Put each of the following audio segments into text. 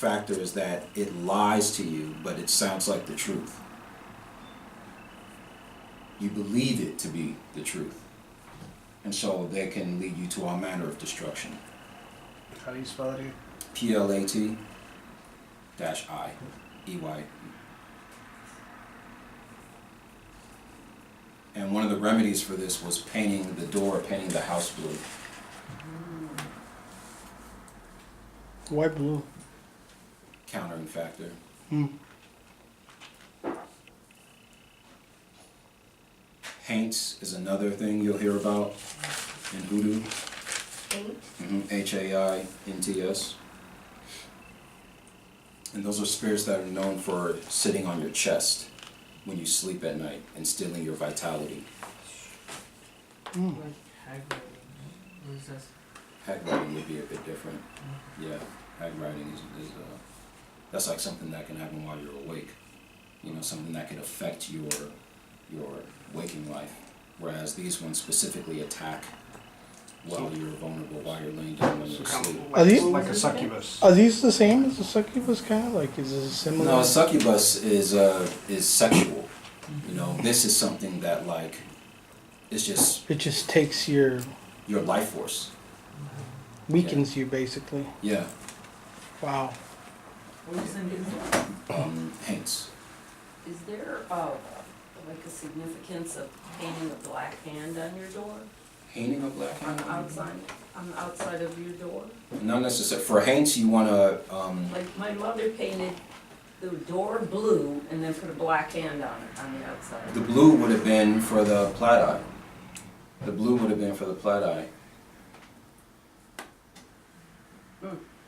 factor is that it lies to you, but it sounds like the truth. You believe it to be the truth. And so that can lead you to all manner of destruction. How do you spell it again? PLAT-I-EY. And one of the remedies for this was painting the door, painting the house blue. Why blue? Countering factor. Haints is another thing you'll hear about in hoodoo. Haint? Haints. And those are spirits that are known for sitting on your chest when you sleep at night and stealing your vitality. Like hag writing. What is this? Hag writing would be a bit different. Yeah, hag writing is that's like something that can happen while you're awake. You know, something that could affect your waking life. Whereas these ones specifically attack while you're vulnerable, while you're laying down when you're asleep. Are these Like a succubus. are these the same as a succubus kind of? Like is this similar? No, a succubus is sexual. You know, this is something that like it's just It just takes your life force. weakens you basically. Yeah. Wow. What is in Haints. Is there, like a significance of painting a black hand on your door? Painting a black On hand? the outside of your door? Not necessarily. For Haints, you want to. Like my mother painted the door blue and then put a black hand on it on the outside. The blue would have been for the plaid eye. The blue would have been for the plaid eye.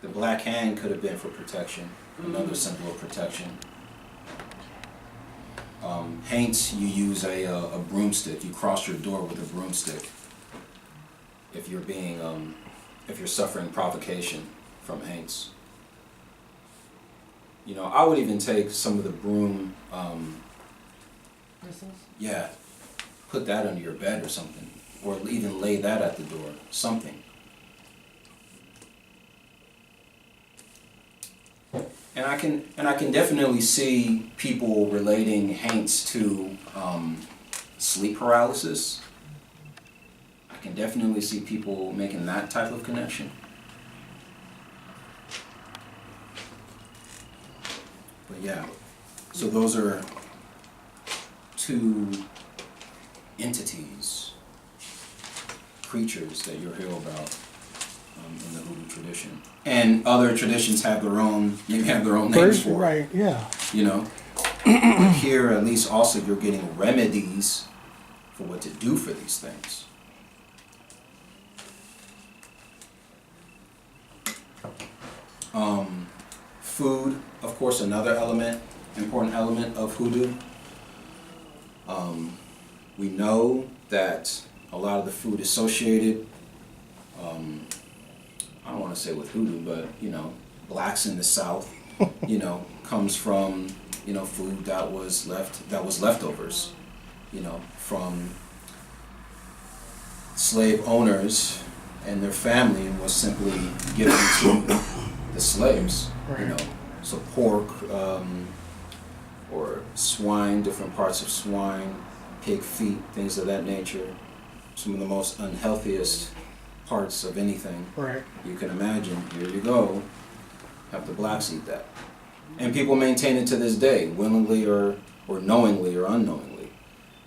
The black hand could have been for protection, another symbol of protection. Haints, you use a broomstick. You cross your door with a broomstick. If you're being, if you're suffering provocation from Haints. You know, I would even take some of the broom, bristles? yeah, put that under your bed or something, or even lay that at the door, something. And I can definitely see people relating Haints to sleep paralysis. I can definitely see people making that type of connection. But yeah, so those are two entities, creatures that you'll hear about in the hoodoo tradition. And other traditions have their own, maybe have their own names for it. Right, yeah. You know, but here at least also you're getting remedies for what to do for these things. Food, of course, another element, important element of hoodoo. We know that a lot of the food associated, I don't want to say with hoodoo, but you know, blacks in the South, you know, comes from, you know, food that was leftovers, you know, from slave owners and their family, and was simply given to the slaves, you know. So pork, or swine, different parts of swine, pig feet, things of that nature. Some of the most unhealthiest parts of anything Right. you can imagine. Here you go, have the blacks eat that. And people maintain it to this day, willingly or knowingly or unknowingly,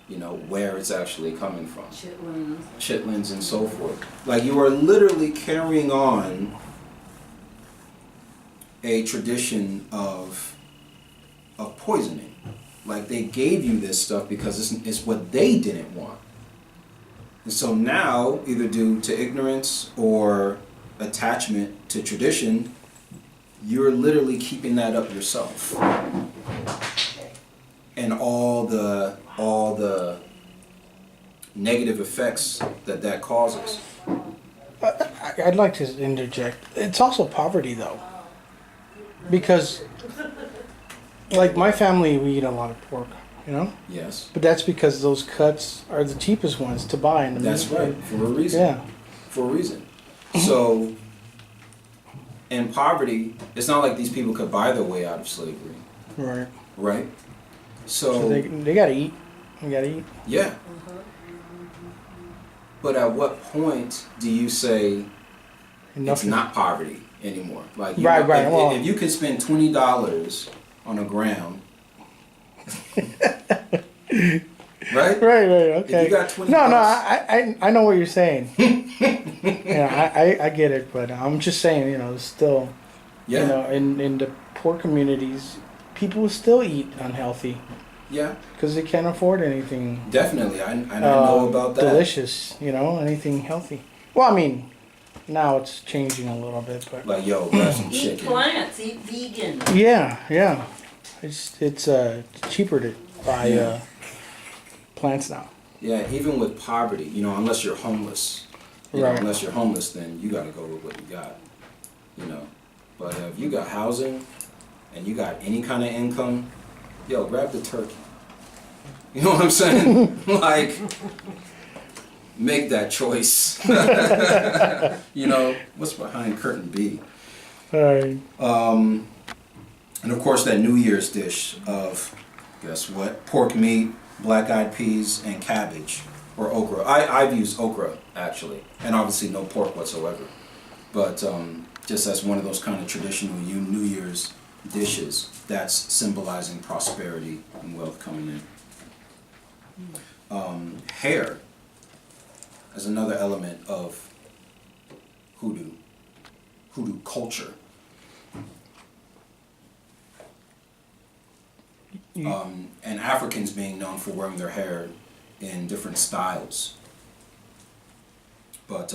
you know, where it's actually coming from. Chitlins and so forth. Like, you are literally carrying on a tradition of poisoning. Like, they gave you this stuff because it's what they didn't want. And so now, either due to ignorance or attachment to tradition, you're literally keeping that up yourself. And all the negative effects that causes. I'd like to interject. It's also poverty, though, because, like my family, we eat a lot of pork, you know. Yes. But that's because those cuts are the cheapest ones to buy in the That's meat. right, for a reason. Yeah. For a reason. So, in poverty, it's not like these people could buy their way out of slavery, Right. right? So So, they gotta eat. They gotta eat. yeah. But at what point do you say it's not poverty anymore? Like, Right, right, If, well- if you can spend $20 on a gram, right? Right. Okay. If you got 20 no, bucks- I know what you're saying. I get it, but I'm just saying, still, Yeah, in the poor communities, people still eat unhealthy yeah, because they can't afford anything. definitely. I know about that. Delicious, anything healthy. Well, I mean, now it's changing a little bit, but Like, yo, grab some Eat chicken. plants, eat vegan. yeah, it's cheaper to buy Yeah. plants now. Yeah, even with poverty, unless you're homeless. Right. Unless you're homeless, then you got to go with what you got. But if you got housing and you got any kind of income, yo, grab the turkey. You know what I'm saying? Like, make that choice. What's behind curtain B? All right. And of course, that New Year's dish of, guess what? Pork meat, black-eyed peas, and cabbage, or okra. I've used okra, actually, and obviously no pork whatsoever. But just as one of those kind of traditional New Year's dishes, that's symbolizing prosperity and wealth coming in. Hair as another element of hoodoo culture. And Africans being known for wearing their hair in different styles. But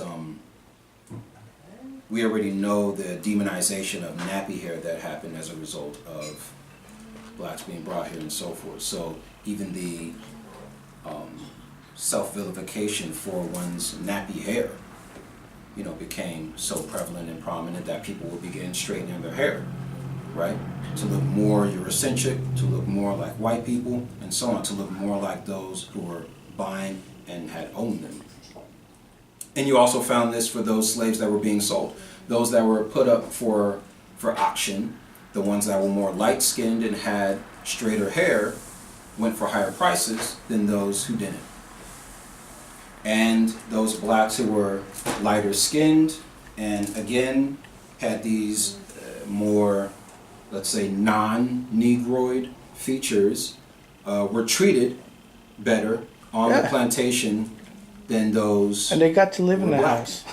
we already know the demonization of nappy hair that happened as a result of blacks being brought here and so forth. So even the self-vilification for one's nappy hair, became so prevalent and prominent that people would begin straightening their hair, right? To look more Eurocentric, to look more like white people, and so on, to look more like those who were buying and had owned them. And you also found this for those slaves that were being sold. Those that were put up for auction, the ones that were more light-skinned and had straighter hair, went for higher prices than those who didn't. And those blacks who were lighter skinned and again had these more, let's say, non-Negroid features were treated better on the plantation than those. And they got to live in were the black. house.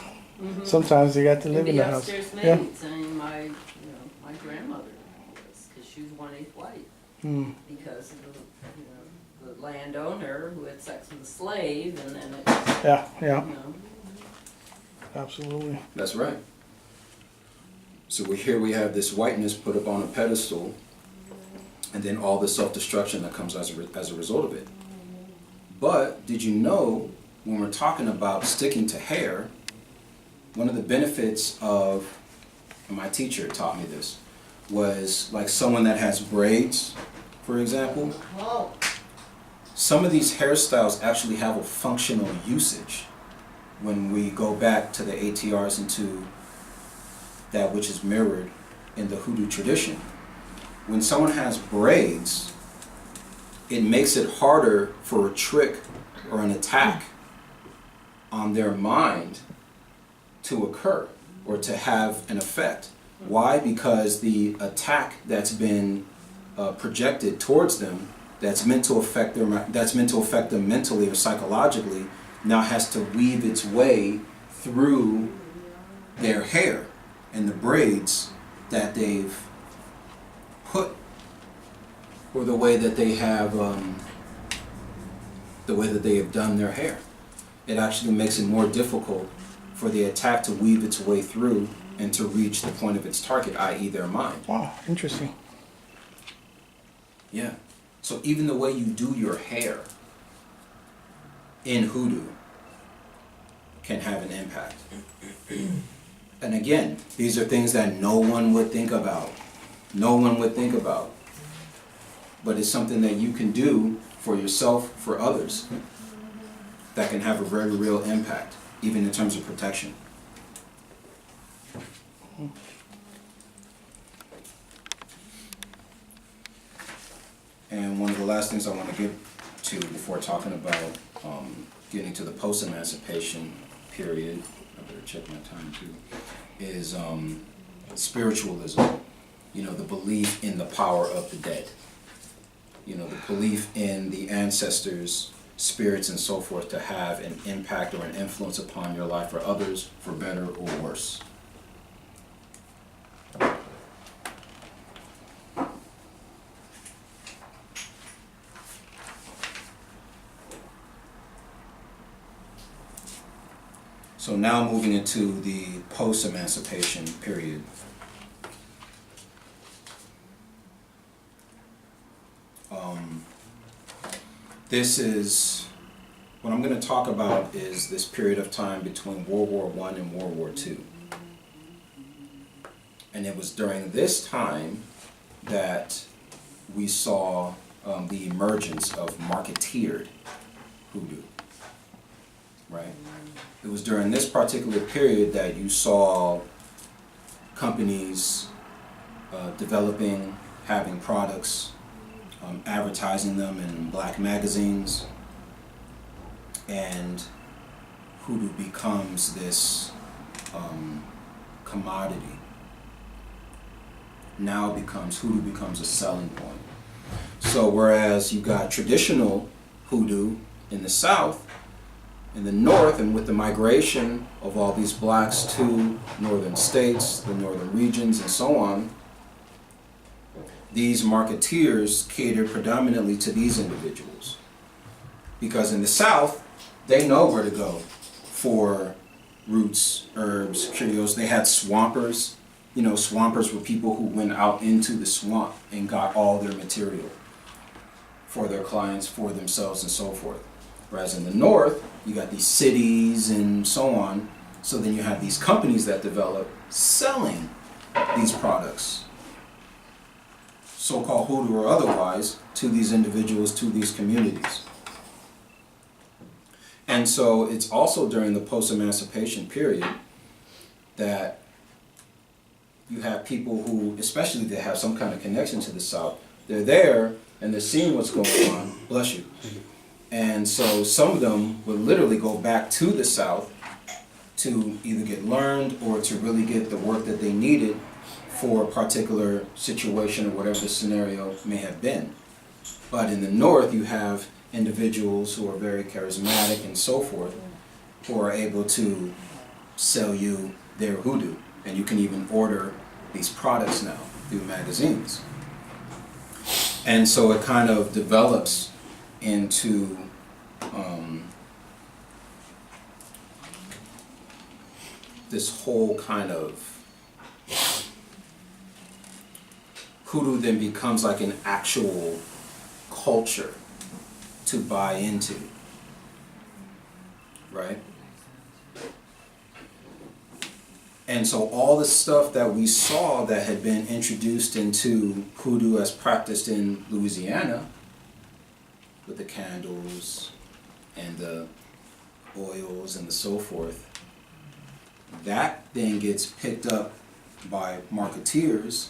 Sometimes they got to live in the house. Upstairs Yeah. maids, I mean, my grandmother was, because she was 1/8 white, Mm. because of the landowner who had sex with a slave, and then it, Yeah, absolutely. That's right. So here we have this whiteness put up on a pedestal, and then all the self-destruction that comes as a result of it. But did you know, when we're talking about sticking to hair, one of the benefits of, and my teacher taught me this, was like someone that has braids, for example. Some of these hairstyles actually have a functional usage when we go back to the ATRs and to that which is mirrored in the hoodoo tradition. When someone has braids, it makes it harder for a trick or an attack on their mind to occur or to have an effect. Why? Because the attack that's been projected towards them, that's meant to affect them mentally or psychologically, now has to weave its way through their hair and the braids that they've put, or the way that they have done their hair. It actually makes it more difficult for the attack to weave its way through and to reach the point of its target, i.e. their mind. Wow, interesting. Yeah. So even the way you do your hair in hoodoo can have an impact. And again, these are things that no one would think about. No one would think about. But it's something that you can do for yourself, for others, that can have a very real impact, even in terms of protection. And one of the last things I want to get to before talking about getting to the post-emancipation period, I better check my time too, is spiritualism. You know, the belief in the power of the dead. You know, the belief in the ancestors, spirits, and so forth to have an impact or an influence upon your life or others, for better or worse. So now moving into the post-emancipation period. This is, what I'm going to talk about is this period of time between World War I and World War II. And it was during this time that we saw the emergence of marketeered hoodoo, right? It was during this particular period that you saw companies developing, having products, advertising them in black magazines, and hoodoo becomes this commodity. Now hoodoo becomes a selling point. So whereas you got traditional hoodoo in the South, in the North, and with the migration of all these blacks to northern states, the northern regions, and so on, these marketeers cater predominantly to these individuals. Because in the South, they know where to go for roots, herbs, curios. They had swampers. You know, swampers were people who went out into the swamp and got all their material for their clients, for themselves, and so forth. Whereas in the North, you got these cities and so on. So then you have these companies that develop selling these products, so-called hoodoo or otherwise, to these individuals, to these communities. And so it's also during the post-emancipation period that you have people who, especially if they have some kind of connection to the South, they're there and they're seeing what's going on. Bless you. And so some of them would literally go back to the South to either get learned or to really get the work that they needed for a particular situation or whatever the scenario may have been. But in the North, you have individuals who are very charismatic and so forth, who are able to sell you their hoodoo. And you can even order these products now through magazines. And so it kind of develops into this whole kind of hoodoo then becomes like an actual culture to buy into, right? And so all the stuff that we saw that had been introduced into hoodoo as practiced in Louisiana, with the candles and the oils and the so forth, that then gets picked up by marketeers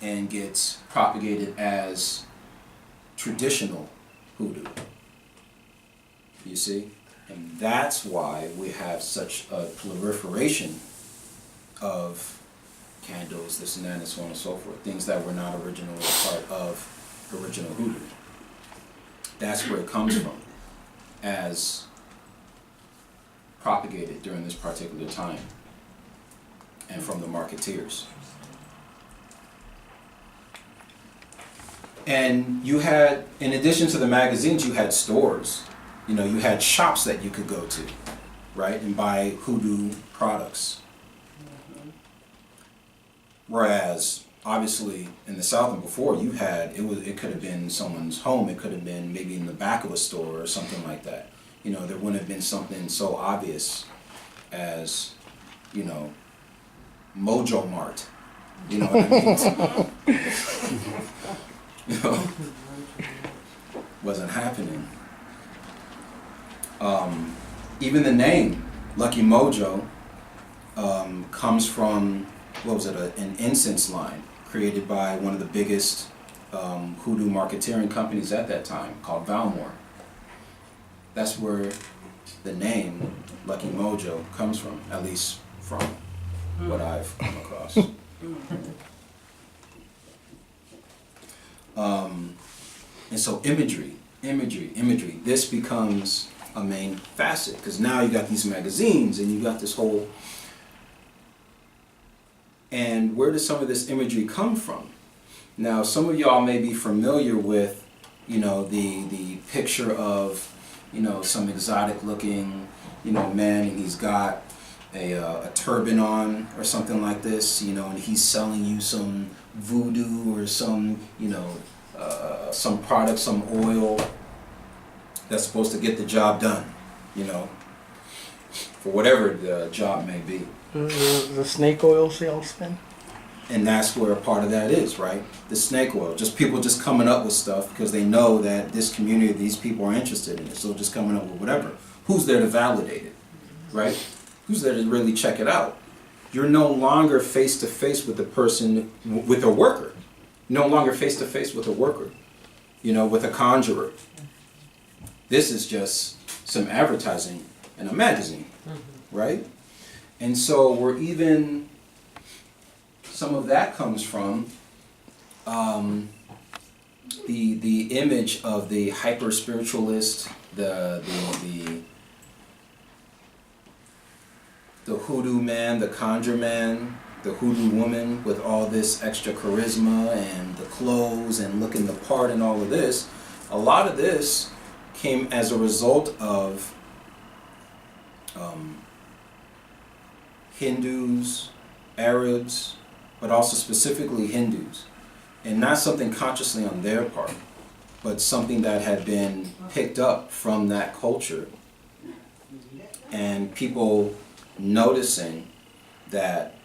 and gets propagated as traditional hoodoo. You see? And that's why we have such a proliferation of candles, this and that, and so on and so forth. Things that were not originally part of original hoodoo. That's where it comes from, as propagated during this particular time, and from the marketeers. And you had, in addition to the magazines, you had stores. You know, you had shops that you could go to, right, and buy hoodoo products. Whereas, obviously, in the South and before, you had, it could have been someone's home, it could have been maybe in the back of a store or something like that. You know, there wouldn't have been something so obvious as, you know, Mojo Mart. You know what I mean? You know, wasn't happening. Even the name Lucky Mojo comes from, what was it, an incense line created by one of the biggest hoodoo marketeering companies at that time called Valmore. That's where the name Lucky Mojo comes from, at least from what I've come across. And so imagery. This becomes a main facet because now you got these magazines and you got this whole. And where does some of this imagery come from? Now, some of y'all may be familiar with, the picture of, some exotic looking, man, and he's got a turban on or something like this, and he's selling you some voodoo or some, some product, some oil that's supposed to get the job done, for whatever the job may be. The snake oil salesman. And that's where a part of that is, right? The snake oil. Just people just coming up with stuff because they know that this community, these people are interested in it. So just coming up with whatever. Who's there to validate it, right? Who's there to really check it out? You're no longer face to face with the person, with a worker. No longer face to face with a worker, with a conjurer. This is just some advertising in a magazine, right? And so we're even, some of that comes from the image of the hyper spiritualist, the hoodoo man, the conjure man, the hoodoo woman with all this extra charisma and the clothes and looking the part and all of this. A lot of this came as a result of Hindus, Arabs, but also specifically Hindus. And not something consciously on their part, but something that had been picked up from that culture. And people noticing that